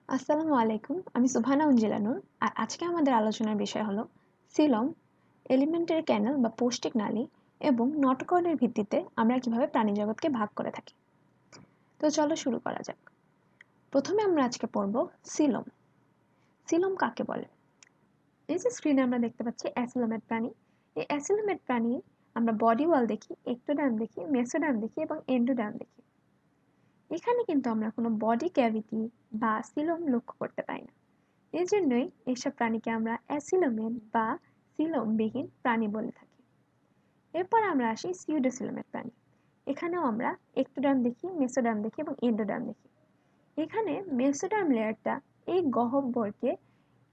আসসালামু আলাইকুম। আমি সুবহানা উঞ্জিলা নূর। আর আজকে আমাদের আলোচনার বিষয় হলো সিলম, এলিমেন্টারি ক্যানেল বা পৌষ্টিক নালী এবং নটকর্ডের ভিত্তিতে আমরা কিভাবে প্রাণীজগৎকে ভাগ করে থাকি। তো চলো শুরু করা যাক। প্রথমে আমরা আজকে পড়ব সিলম। সিলম কাকে বলে? এই যে স্ক্রিনে আমরা দেখতে পাচ্ছি অ্যাসিলোমেট প্রাণী। এই অ্যাসিলোমেট প্রাণী আমরা বডি ওয়াল দেখি, এক্টোডার্ম দেখি, মেসোডার্ম দেখি এবং এন্ডোডার্ম দেখি। এখানে কিন্তু আমরা কোনো বডি ক্যাভিটি বা সিলম লক্ষ্য করতে পাই না। এজন্যই এসব প্রাণীকে আমরা অ্যাসিলোমেট বা সিলোমবিহীন প্রাণী বলে থাকি। এরপর আমরা আসি সিউডোসিলোমেট প্রাণী। এখানেও আমরা এক্টোডার্ম দেখি, মেসোডার্ম দেখি এবং এন্ডোডার্ম দেখি। এখানে মেসোডার্ম লেয়ারটা এই গহ্বরকে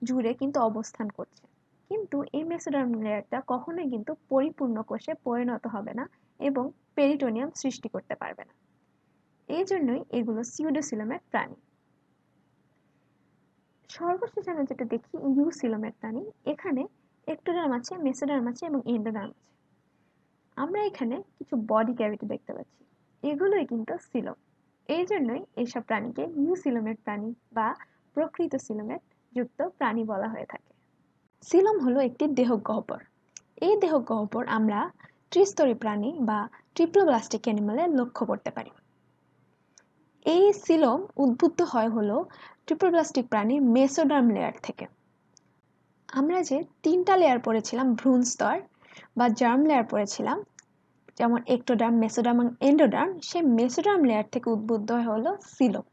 জুড়ে কিন্তু অবস্থান করছে, কিন্তু এই মেসোডার্ম লেয়ারটা কখনোই কিন্তু পরিপূর্ণ কোষে পরিণত হবে না এবং পেরিটোনিয়াম সৃষ্টি করতে পারবে না। এই জন্যই এগুলো সিউডোসিলোমেট প্রাণী। সর্বশেষ আমরা যেটা দেখি ইউসিলোমেট প্রাণী। এখানে এক্টোডার্ম আছে, মেসোডার্ম আছে এবং এন্ডোডার্ম আছে। আমরা এখানে কিছু বডি ক্যাভিটি দেখতে পাচ্ছি, এগুলোই কিন্তু সিলম। এই জন্যই এইসব প্রাণীকে ইউসিলোমেট প্রাণী বা প্রকৃত সিলোমেট যুক্ত প্রাণী বলা হয়ে থাকে। সিলম হলো একটি দেহগহ্বর। এই দেহগহ্বর আমরা ত্রিস্তরী প্রাণী বা ট্রিপ্লোব্লাস্টিক অ্যানিমালে লক্ষ্য করতে পারি। এই সিলম উদ্ভূত হয় হলো ট্রিপ্লোব্লাস্টিক প্রাণীর মেসোডার্ম লেয়ার থেকে। আমরা যে তিনটা লেয়ার পড়েছিলাম, ভ্রূণ স্তর বা জার্ম লেয়ার পড়েছিলাম, যেমন এক্টোডার্ম, মেসোডার্ম এবং এন্ডোডার্ম, সেই মেসোডার্ম লেয়ার থেকে উদ্বুদ্ধ হলো সিলম।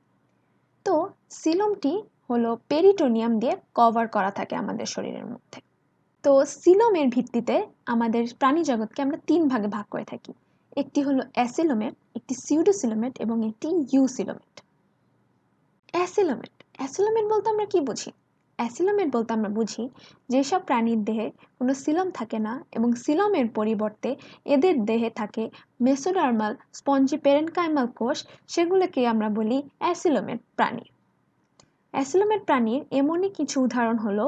তো সিলমটি হলো পেরিটোনিয়াম দিয়ে কভার করা থাকে আমাদের শরীরের মধ্যে। তো সিলমের ভিত্তিতে আমাদের প্রাণী জগৎকে আমরা তিন ভাগে ভাগ করে থাকি। একটি হলো অ্যাসিলোমেট, একটি সিউডোসিলোমেট এবং একটি ইউসিলোমেট। অ্যাসিলোমেট বলতে আমরা কি বুঝি? অ্যাসিলোমেট বলতে আমরা বুঝি যেসব প্রাণীর দেহে কোনো সিলম থাকে না এবং সিলমের পরিবর্তে এদের দেহে থাকে মেসোডার্মাল স্পঞ্জি প্যারেনকাইমাল কোষ, সেগুলোকে আমরা বলি অ্যাসিলোমেট প্রাণী। অ্যাসিলোমেট প্রাণীর এমনই কিছু উদাহরণ হলো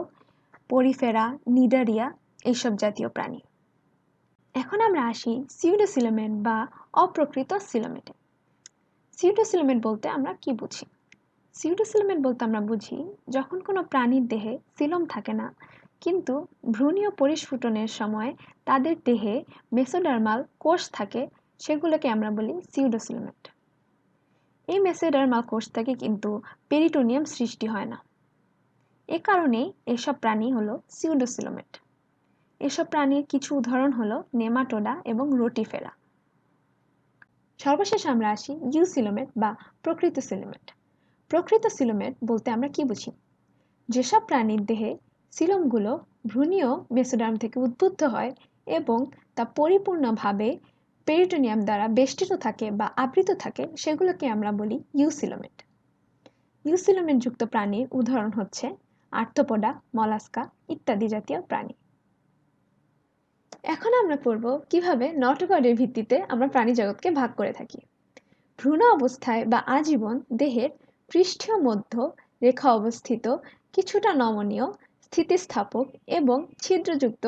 পরিফেরা, নিডারিয়া, এইসব জাতীয় প্রাণী। এখন আমরা আসি সিউডোসিলোমেট বা অপ্রকৃত সিলোমেটে। সিউডোসিলোমেট বলতে আমরা কি বুঝি? সিউডোসিলোমেট বলতে আমরা বুঝি যখন কোনো প্রাণীর দেহে সিলম থাকে না, কিন্তু ভ্রূণীয় পরিস্ফুটনের সময় তাদের দেহে মেসোডার্মাল কোষ থাকে, সেগুলোকে আমরা বলি সিউডোসিলোমেট। এই মেসোডার্মাল কোষ থেকে কিন্তু পেরিটোনিয়াম সৃষ্টি হয় না। এ কারণেই এসব প্রাণী হলো সিউডোসিলোমেট। এসব প্রাণীর কিছু উদাহরণ হলো নেমাটোডা এবং রোটিফেরা। সর্বশেষ আমরা আসি ইউসিলোমেট বা প্রকৃত সিলোমেট। প্রকৃত সিলোমেট বলতে আমরা কি বুঝি? যেসব প্রাণীর দেহে সিলমগুলো ভ্রূণীয় মেসোডার্ম থেকে উদ্বুদ্ধ হয় এবং তা পরিপূর্ণভাবে পেরিটোনিয়াম দ্বারা বেষ্টিত থাকে বা আবৃত থাকে, সেগুলোকে আমরা বলি ইউসিলোমেট। ইউসিলোমেট যুক্ত প্রাণীর উদাহরণ হচ্ছে আর্থ্রোপোডা, মলাস্কা ইত্যাদি জাতীয় প্রাণী। এখন আমরা পড়ব কিভাবে নটকর্ডের ভিত্তিতে আমরা প্রাণী জগৎকে ভাগ করে থাকি। ভ্রূণ অবস্থায় বা আজীবন দেহের পৃষ্ঠীয় মধ্য রেখা অবস্থিত কিছুটা নমনীয়, স্থিতিস্থাপক এবং ছিদ্রযুক্ত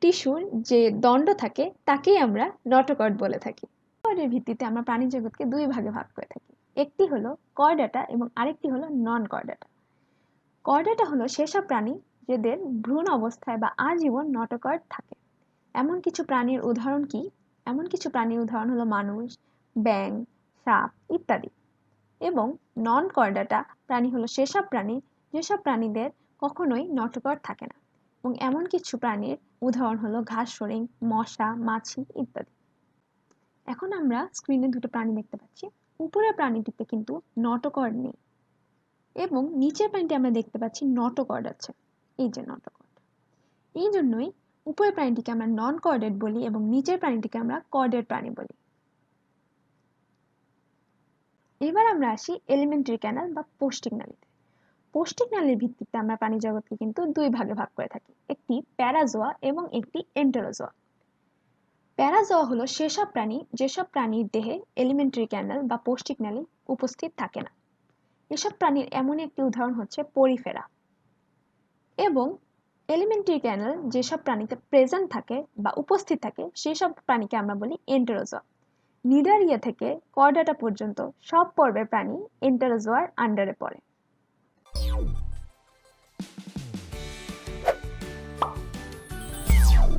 টিস্যুর যে দণ্ড থাকে তাকেই আমরা নটোকর্ড বলে থাকি। নটোকর্ডের ভিত্তিতে আমরা প্রাণী জগৎকে দুই ভাগে ভাগ করে থাকি। একটি হলো কর্ডাটা এবং আরেকটি হলো নন কর্ডাটা। কর্ডাটা হলো সেসব প্রাণী যাদের ভ্রূণ অবস্থায় বা আজীবন নটোকর্ড থাকে। এমন কিছু প্রাণীর উদাহরণ কি? এমন কিছু প্রাণীর উদাহরণ হলো মানুষ, ব্যাঙ, সাপ ইত্যাদি। এবং নন কর্ডাটা প্রাণী হলো সেসব প্রাণী যেসব প্রাণীদের কখনোই নটোকর্ড থাকে না। এবং এমন কিছু প্রাণীর উদাহরণ হলো ঘাস ফড়িং, মশা, মাছি ইত্যাদি। এখন আমরা স্ক্রিনে দুটো প্রাণী দেখতে পাচ্ছি। উপরের প্রাণীটিতে কিন্তু নটোকর্ড নেই এবং নিচের প্রাণীটি আমরা দেখতে পাচ্ছি নটোকর্ড আছে। এই যে নটোকর্ড। এই জন্যই উপরের প্রাণীটিকে আমরা নন কর্ডেড বলি এবং নিচের প্রাণীটিকে আমরা কর্ডেড প্রাণী বলি। এবার আমরা আসি এলিমেন্টারি ক্যানাল বা পৌষ্টিক নালীতে। পৌষ্টিক নালীর ভিত্তিতে আমরা প্রাণী জগৎকে কিন্তু দুই ভাগে ভাগ করে থাকি, একটি প্যারাজোয়া এবং একটি এন্টেরোজোয়া। প্যারাজোয়া হলো সেসব প্রাণী যেসব প্রাণীর দেহে এলিমেন্টারি ক্যানাল বা পৌষ্টিক নালী উপস্থিত থাকে না। এসব প্রাণীর এমন একটি উদাহরণ হচ্ছে পরিফেরা। এবং এলিমেন্টারি ক্যানাল যেসব প্রাণীতে প্রেজেন্ট থাকে বা উপস্থিত থাকে সেসব প্রাণীকে আমরা বলি এন্টেরোজোয়া। নিডারিয়া থেকে কর্ডাটা পর্যন্ত সব পর্বের প্রাণী এন্টেরোজোয়ার আন্ডারে পড়ে।